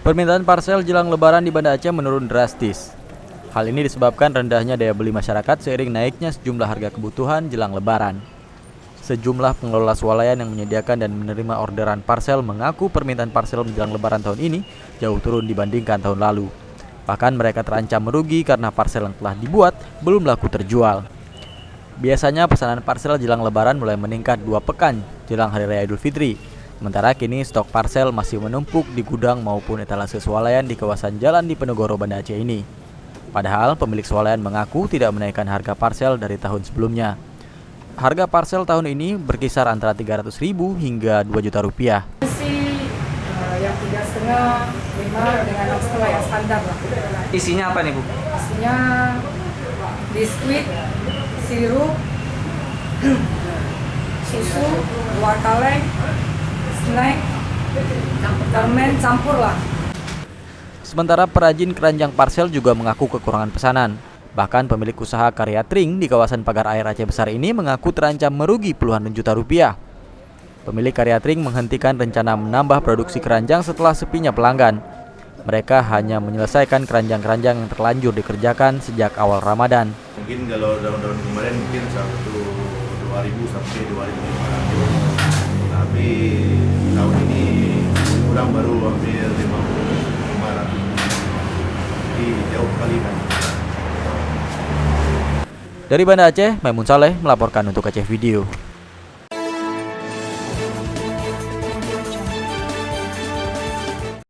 Permintaan parcel jelang Lebaran di Banda Aceh menurun drastis. Hal ini disebabkan rendahnya daya beli masyarakat seiring naiknya sejumlah harga kebutuhan jelang Lebaran. Sejumlah pengelola swalayan yang menyediakan dan menerima orderan parcel mengaku permintaan parcel menjelang Lebaran tahun ini jauh turun dibandingkan tahun lalu. Bahkan mereka terancam merugi karena parcel yang telah dibuat belum laku terjual. Biasanya pesanan parcel jelang Lebaran mulai meningkat 2 pekan jelang Hari Raya Idul Fitri. Sementara kini stok parcel masih menumpuk di gudang maupun etalase swalayan di kawasan Jalan Diponegoro, Banda Aceh ini. Padahal pemilik swalayan mengaku tidak menaikkan harga parcel dari tahun sebelumnya. Harga parcel tahun ini berkisar antara 300.000 hingga 2 juta rupiah. Yang 3,5, 5 dengan 6,5 yang standar lah. Isinya apa nih Bu? Isinya biskuit, sirup, susu, buah kaleng, snack, permen campur lah. Sementara perajin keranjang parcel juga mengaku kekurangan pesanan. Bahkan pemilik usaha karya tring di kawasan Pagar Air Aceh Besar ini mengaku terancam merugi puluhan juta rupiah. Pemilik karya tring menghentikan rencana menambah produksi keranjang setelah sepinya pelanggan. Mereka hanya menyelesaikan keranjang-keranjang yang terlanjur dikerjakan sejak awal Ramadan. Mungkin kalau tahun-tahun kemarin mungkin 2.000 sampai 2.500. Tapi tahun ini kurang baru hampir 500. Jadi jauh kali kan. Dari Banda Aceh, Maimun Saleh melaporkan untuk Aceh Video.